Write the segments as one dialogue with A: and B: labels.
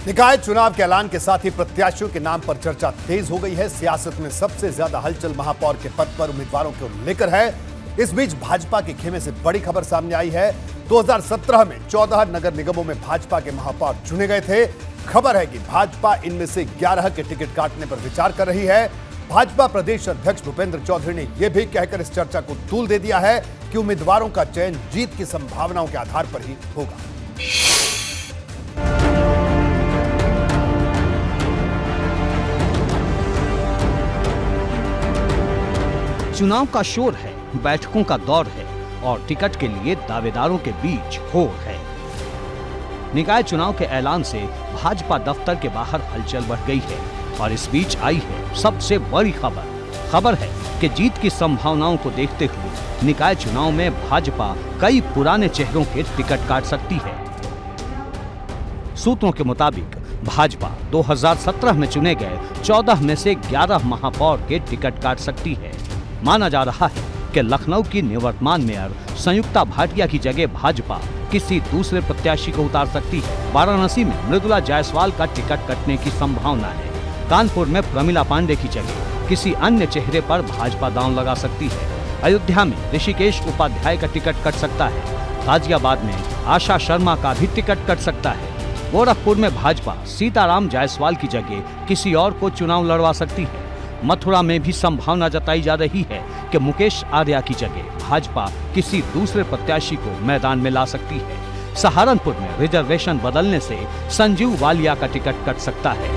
A: निकाय चुनाव के ऐलान के साथ ही प्रत्याशियों के नाम पर चर्चा तेज हो गई है। सियासत में सबसे ज्यादा हलचल महापौर के पद पर उम्मीदवारों को लेकर है। इस बीच भाजपा के खेमे से बड़ी खबर सामने आई है। 2017 में 14 नगर निगमों में भाजपा के महापौर चुने गए थे। खबर है कि भाजपा इनमें से 11 के टिकट काटने पर विचार कर रही है। भाजपा प्रदेश अध्यक्ष भूपेंद्र चौधरी ने यह भी कहकर इस चर्चा को तूल दे दिया है कि उम्मीदवारों का चयन जीत की संभावनाओं के आधार पर ही होगा।
B: चुनाव का शोर है, बैठकों का दौर है और टिकट के लिए दावेदारों के बीच होड़ है। निकाय चुनाव के ऐलान से भाजपा दफ्तर के बाहर हलचल बढ़ गई है और इस बीच आई है सबसे बड़ी खबर है कि जीत की संभावनाओं को देखते हुए निकाय चुनाव में भाजपा कई पुराने चेहरों के टिकट काट सकती है। सूत्रों के मुताबिक भाजपा 2017 में चुने गए 14 में से 11 महापौर के टिकट काट सकती है। माना जा रहा है कि लखनऊ की निवर्तमान मेयर संयुक्ता भाटिया की जगह भाजपा किसी दूसरे प्रत्याशी को उतार सकती है। वाराणसी में मृदुला जायसवाल का टिकट कटने की संभावना है। कानपुर में प्रमिला पांडे की जगह किसी अन्य चेहरे पर भाजपा दांव लगा सकती है। अयोध्या में ऋषिकेश उपाध्याय का टिकट कट सकता है। गाजियाबाद में आशा शर्मा का भी टिकट कट सकता है। गोरखपुर में भाजपा सीताराम जायसवाल की जगह किसी और को चुनाव लड़वा सकती है। मथुरा में भी संभावना जताई जा रही है कि मुकेश आर्या की जगह भाजपा किसी दूसरे प्रत्याशी को मैदान में ला सकती है। सहारनपुर में रिजर्वेशन बदलने से संजीव वालिया का टिकट कट सकता है।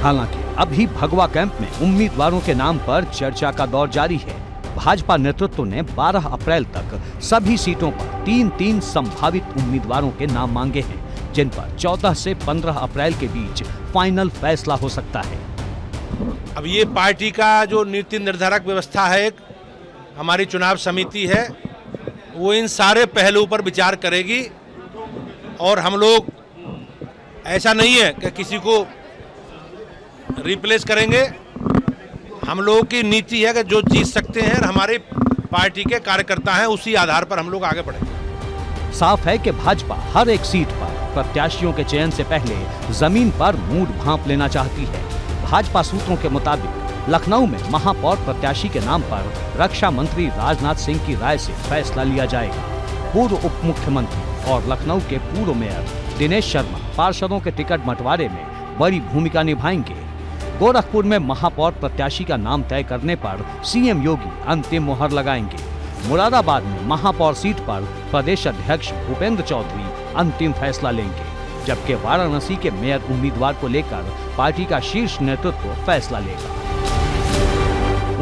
B: हालांकि अभी भगवा कैंप में उम्मीदवारों के नाम पर चर्चा का दौर जारी है। भाजपा नेतृत्व ने 12 अप्रैल तक सभी सीटों पर 3-3 संभावित उम्मीदवारों के नाम मांगे हैं, जिन पर 14 से 15 अप्रैल के बीच फाइनल फैसला हो सकता है।
C: अब ये पार्टी का जो नीति निर्धारक व्यवस्था है, हमारी चुनाव समिति है, वो इन सारे पहलुओं पर विचार करेगी और हम लोग ऐसा नहीं है कि किसी को रिप्लेस करेंगे। हम लोगों की नीति है कि जो जीत सकते हैं हमारे पार्टी के कार्यकर्ता हैं, उसी आधार पर हम लोग आगे बढ़ेंगे।
B: साफ है कि भाजपा हर एक सीट पर प्रत्याशियों के चयन से पहले जमीन पर मूड भांप लेना चाहती है। भाजपा सूत्रों के मुताबिक लखनऊ में महापौर प्रत्याशी के नाम पर रक्षा मंत्री राजनाथ सिंह की राय से फैसला लिया जाएगा। पूर्व उप मुख्यमंत्री और लखनऊ के पूर्व मेयर दिनेश शर्मा पार्षदों के टिकट बंटवारे में बड़ी भूमिका निभाएंगे। गोरखपुर में महापौर प्रत्याशी का नाम तय करने पर सीएम योगी अंतिम मुहर लगाएंगे। मुरादाबाद में महापौर सीट पर प्रदेश अध्यक्ष भूपेंद्र चौधरी अंतिम फैसला लेंगे, जबकि वाराणसी के मेयर उम्मीदवार को लेकर पार्टी का शीर्ष नेतृत्व फैसला लेगा।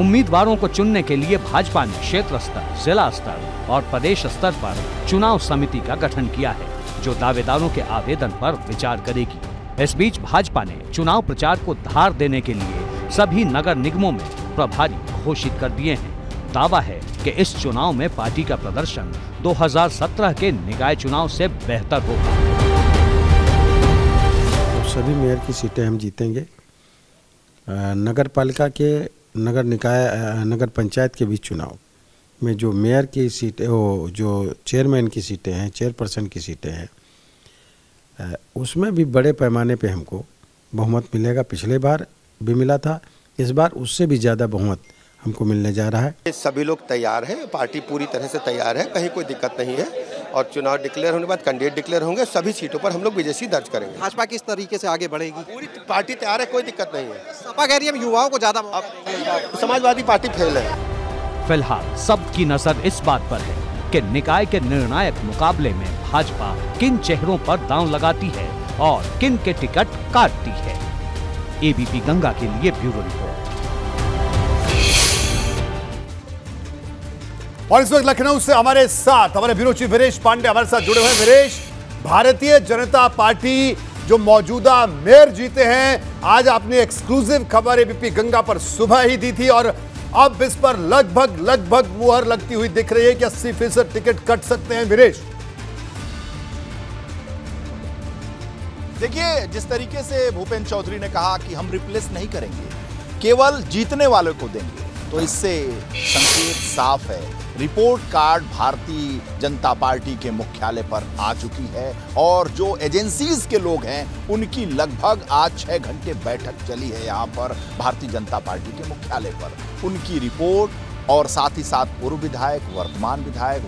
B: उम्मीदवारों को चुनने के लिए भाजपा ने क्षेत्र स्तर, जिला स्तर और प्रदेश स्तर पर चुनाव समिति का गठन किया है, जो दावेदारों के आवेदन पर विचार करेगी। इस बीच भाजपा ने चुनाव प्रचार को धार देने के लिए सभी नगर निगमों में प्रभारी घोषित कर दिए हैं। दावा है कि इस चुनाव में पार्टी का प्रदर्शन 2017 के निकाय चुनाव से बेहतर होगा।
D: सभी मेयर की सीटें हम जीतेंगे। नगर पालिका के नगर निकाय नगर पंचायत के बीच चुनाव में जो मेयर की सीटें, वो जो चेयरमैन की सीटें हैं, चेयरपर्सन की सीटें हैं, उसमें भी बड़े पैमाने पे हमको बहुमत मिलेगा। पिछले बार भी मिला था, इस बार उससे भी ज़्यादा बहुमत हमको मिलने जा रहा है।
E: सभी लोग तैयार हैं, पार्टी पूरी तरह से तैयार है, कहीं कोई दिक्कत नहीं है और चुनाव डिक्लेयर होने के बाद कैंडिडेट डिक्लेयर होंगे, सभी सीटों पर हम लोग विजेता दर्ज करेंगे।
F: भाजपा किस तरीके से आगे बढ़ेगी?
E: पूरी पार्टी तैयार है, कोई दिक्कत नहीं है।
F: सपा कह रही है युवाओं को ज्यादा,
E: समाजवादी पार्टी फेल है।
B: फिलहाल सबकी नजर इस बात पर है कि निकाय के निर्णायक मुकाबले में भाजपा किन चेहरों पर दांव लगाती है और किन के टिकट काटती है। एबीपी गंगा के लिए ब्यूरो रिपोर्ट।
A: और इस वक्त लखनऊ से हमारे साथ हमारे ब्यूरो चीफ वीरेश पांडे हमारे साथ जुड़े हुए हैं। वीरेश, भारतीय जनता पार्टी जो मौजूदा मेयर जीते हैं, आज आपने एक्सक्लूसिव खबर एबीपी गंगा पर सुबह ही दी थी और अब इस पर लगभग मुहर लगती हुई दिख रही है कि 80% टिकट कट सकते हैं। वीरेश,
G: देखिए, जिस तरीके से भूपेंद्र चौधरी ने कहा कि हम रिप्लेस नहीं करेंगे, केवल जीतने वालों को देंगे, तो इससे संकेत साफ है, report card Bharatiya Janata party के मुख्यालय पर आ चुकी है और जो एजेंसीज के लोग हैं उनकी लगभग आज 6 घंटे बैठक चली है यहाँ पर भारतीय जनता पार्टी के मुख्यालय पर। उनकी रिपोर्ट और साथ ही साथ पूर्व विधायक,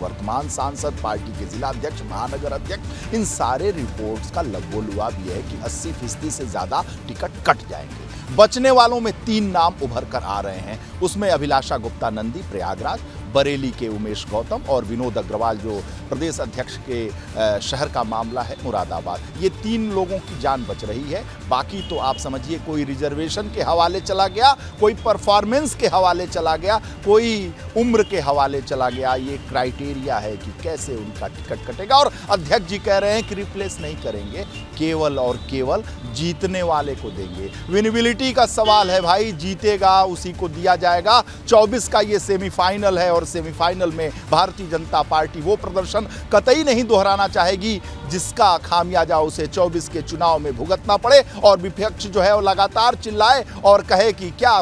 G: वर्तमान सांसद, पार्टी के जिला अध्यक्ष, महानगर अध्यक्ष, इन सारे रिपोर्ट्स का लबोलुआब ये है कि 80% से ज्यादा टिकट कट जाएंगे। बचने वालों में 3 नाम उभर कर आ रहे हैं, उसमें अभिलाषा गुप्ता नंदी प्रयागराज, बरेली के उमेश गौतम और विनोद अग्रवाल जो प्रदेश अध्यक्ष के शहर का मामला है मुरादाबाद। ये 3 लोगों की जान बच रही है। बाकी तो आप समझिए कोई रिजर्वेशन के हवाले चला गया, कोई परफॉर्मेंस के हवाले चला गया, कोई उम्र के हवाले चला गया। ये क्राइटेरिया है कि कैसे उनका टिकट कटेगा। और अध्यक्ष जी कह रहे हैं कि रिप्लेस नहीं करेंगे, केवल और केवल जीतने वाले को देंगे। विनेबिलिटी का सवाल है भाई, जीतेगा उसी को दिया जाएगा। 24 का ये सेमीफाइनल है और सेमीफाइनल में भारतीय जनता पार्टी वो प्रदर्शन कतई नहीं दोहराना चाहेगी जिसका खामियाजा उसे 24 के चुनाव में भुगतना पड़े और विपक्ष जो है वो लगातार चिल्लाए और कहे कि क्या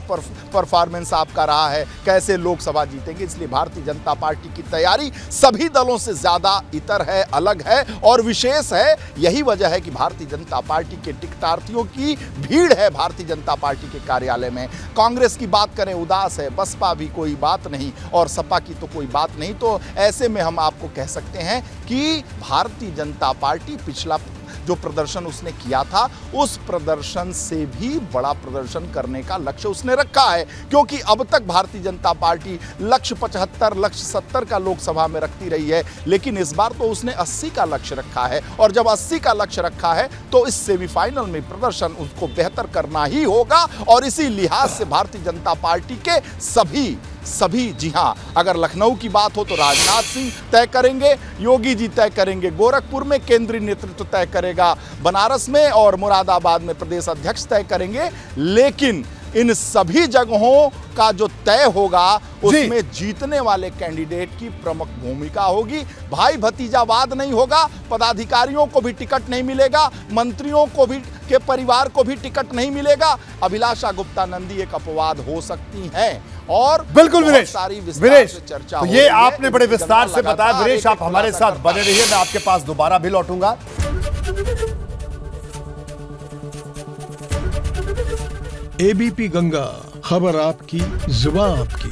G: परफॉर्मेंस आपका रहा है, कैसे लोकसभा जीतेंगे। इसलिए भारतीय जनता पार्टी की तैयारी सभी दलों से ज्यादा इतर है, अलग है और विशेष है। यही वजह है कि भारतीय जनता पार्टी के टिकटार्थियों की भीड़ है भारतीय जनता पार्टी के कार्यालय में। कांग्रेस की बात करें उदास है, बसपा भी कोई बात नहीं और सपा की तो कोई बात नहीं। तो ऐसे में हम आपको कह सकते हैं कि भारतीय जनता पार्टी पिछला जो प्रदर्शन उसने किया था उस प्रदर्शन से भी बड़ा प्रदर्शन करने का लक्ष्य उसने रखा है, क्योंकि अब तक भारतीय जनता पार्टी लक्ष्य 75, लक्ष्य 70 का लोकसभा में रखती रही है, लेकिन इस बार तो उसने 80 का लक्ष्य रखा है। और जब 80 का लक्ष्य रखा है तो इस सेमीफाइनल में प्रदर्शन उसको बेहतर करना ही होगा। और इसी लिहाज से भारतीय जनता पार्टी के सभी जी हाँ, अगर लखनऊ की बात हो तो राजनाथ सिंह तय करेंगे, योगी जी तय करेंगे, गोरखपुर में केंद्रीय नेतृत्व तय करेगा, बनारस में और मुरादाबाद में प्रदेश अध्यक्ष तय करेंगे। लेकिन इन सभी जगहों का जो तय होगा उसमें जीतने वाले कैंडिडेट की प्रमुख भूमिका होगी। भाई भतीजावाद नहीं होगा, पदाधिकारियों को भी टिकट नहीं मिलेगा, मंत्रियों को भी के परिवार को भी टिकट नहीं मिलेगा। अभिलाषा गुप्ता नंदी एक अपवाद हो सकती हैं और
A: बिल्कुल विनेश,
G: चर्चा
A: तो ये आपने बड़े विस्तार से बताया। विनेश, आप हमारे साथ बने रहिए, मैं आपके पास दोबारा भी लौटूंगा।
H: एबीपी गंगा, खबर आपकी, जुबान आपकी।